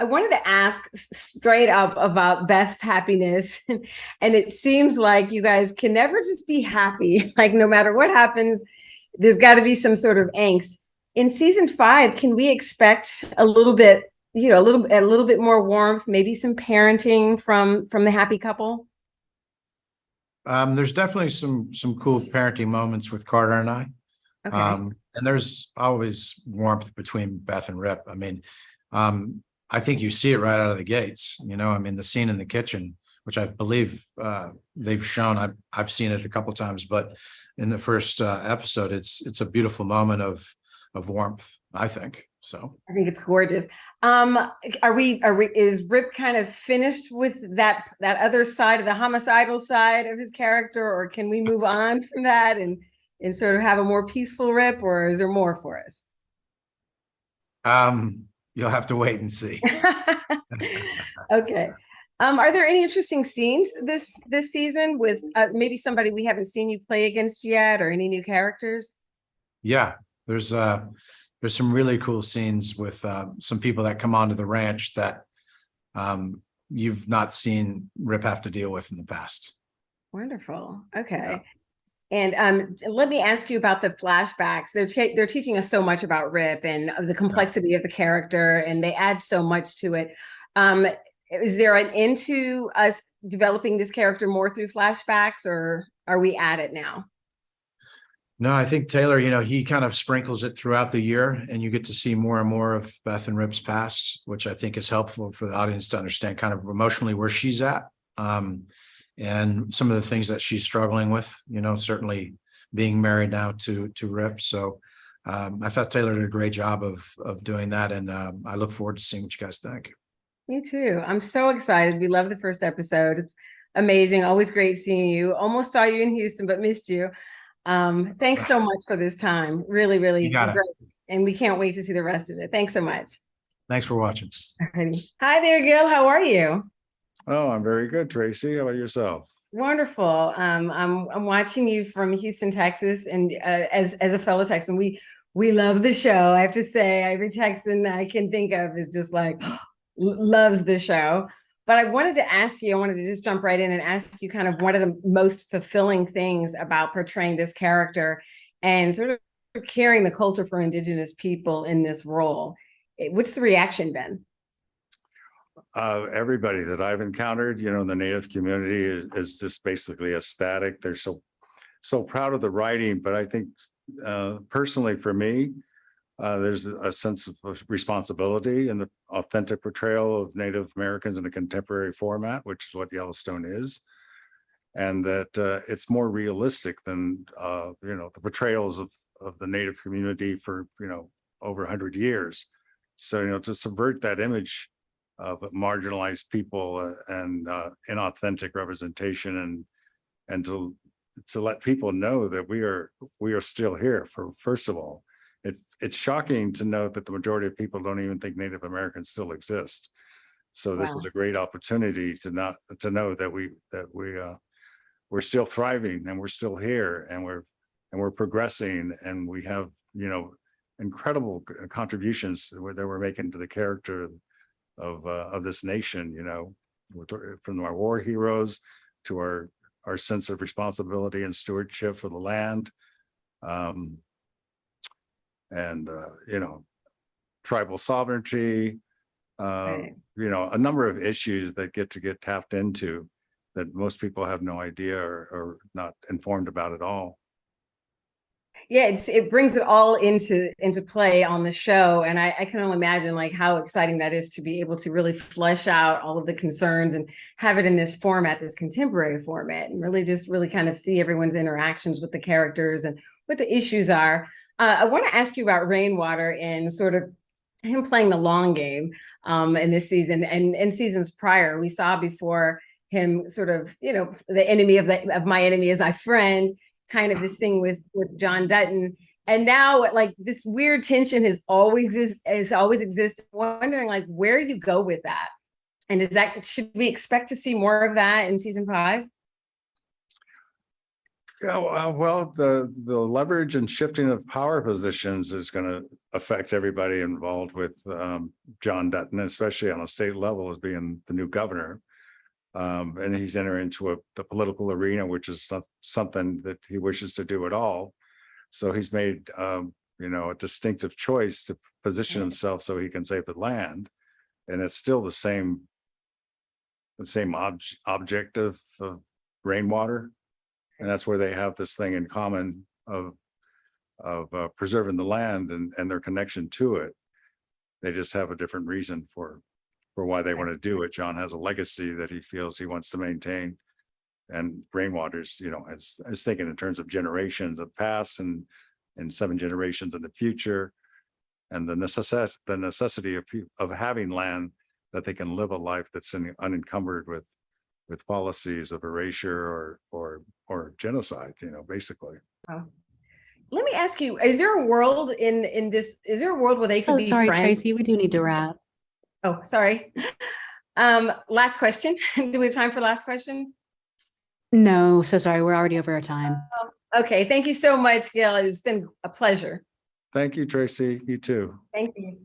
wanted to ask straight up about Beth's happiness. And it seems like you guys can never just be happy. Like no matter what happens, there's got to be some sort of angst. In season 5, can we expect a little bit, a little bit more warmth, maybe some parenting from the happy couple? There's definitely some cool parenting moments with Carter and I. Okay. And there's always warmth between Beth and Rip. I mean, I think you see it right out of the gates. I mean, the scene in the kitchen, which I believe they've shown. I've seen it a couple of times, but in the first episode, it's a beautiful moment of warmth, I think. So I think it's gorgeous. Is Rip kind of finished with that other side of the homicidal side of his character, or can we move on from that and sort of have a more peaceful Rip, or is there more for us? you'll have to wait and see. Okay. Are there any interesting scenes this season with maybe somebody we haven't seen you play against yet, or any new characters? Yeah, there's some really cool scenes with some people that come onto the ranch that you've not seen Rip have to deal with in the past. Wonderful. Okay. Yeah. And let me ask you about the flashbacks. They're teaching us so much about Rip and the complexity of the character, and they add so much to it. Is there an end to us developing this character more through flashbacks, or are we at it now? No, I think Taylor, he kind of sprinkles it throughout the year, and you get to see more and more of Beth and Rip's past, which I think is helpful for the audience to understand kind of emotionally where she's at. And some of the things that she's struggling with, certainly being married now to Rip. So I thought Taylor did a great job of doing that. And I look forward to seeing what you guys think. Me too. I'm so excited. We love the first episode. It's amazing. Always great seeing you. Almost saw you in Houston, but missed you. Thanks so much for this time. Really, really You got it. great. And we can't wait to see the rest of it. Thanks so much. Thanks for watching. Alrighty. Hi there, Gil. How are you? Oh, I'm very good, Tracy. How about yourself? Wonderful. I'm watching you from Houston, Texas, and as a fellow Texan, we love the show. I have to say, every Texan I can think of is just like loves the show. But I wanted to just jump right in and ask you kind of one of the most fulfilling things about portraying this character and sort of carrying the culture for Indigenous people in this role. What's the reaction been? Everybody that I've encountered, in the Native community is just basically ecstatic. They're so proud of the writing. But I think personally for me, there's a sense of responsibility in the authentic portrayal of Native Americans in a contemporary format, which is what Yellowstone is. And that it's more realistic than, the portrayals of the Native community for, over 100 years. So, to subvert that image of marginalized people and inauthentic representation and to let people know that we are still here. For first of all, it's shocking to note that the majority of people don't even think Native Americans still exist. So this is a great opportunity to know that we're still thriving and we're still here and we're progressing and we have incredible contributions that we're making to the character of this nation, from our war heroes to our sense of responsibility and stewardship for the land, and tribal sovereignty, Right. a number of issues that get tapped into that most people have no idea or not informed about at all. Yeah, it brings it all into play on the show, and I can only imagine like how exciting that is to be able to really flesh out all of the concerns and have it in this format, this contemporary format, and really kind of see everyone's interactions with the characters and what the issues are. I want to ask you about Rainwater and sort of him playing the long game in this season and in seasons prior. We saw before him sort of, the enemy of my enemy is my friend, kind of this thing with John Dutton. And now like this weird tension has always existed. Wondering like where you go with that. And should we expect to see more of that in season 5? Yeah, well, the leverage and shifting of power positions is going to affect everybody involved with John Dutton, especially on a state level as being the new governor. And he's entering into the political arena, which is something that he wishes to do at all. So he's made, a distinctive choice to position himself so he can save the land. And it's still the same objective of rainwater. And that's where they have this thing in common of preserving the land and their connection to it. They just have a different reason for why they want to do it. John has a legacy that he feels he wants to maintain. And rainwater's, is thinking in terms of generations of past and 7 generations in the future, and the necessity of having land that they can live a life that's unencumbered with policies of erasure or genocide, basically. Wow. Let me ask you, is there a world in this, is there a world where they could Oh, be sorry, friends? Tracy, we do need to wrap. Oh, sorry. Last question. Do we have time for last question? No, so sorry, we're already over our time. Okay, thank you so much, Gail. It's been a pleasure. Thank you, Tracy. You too. Thank you.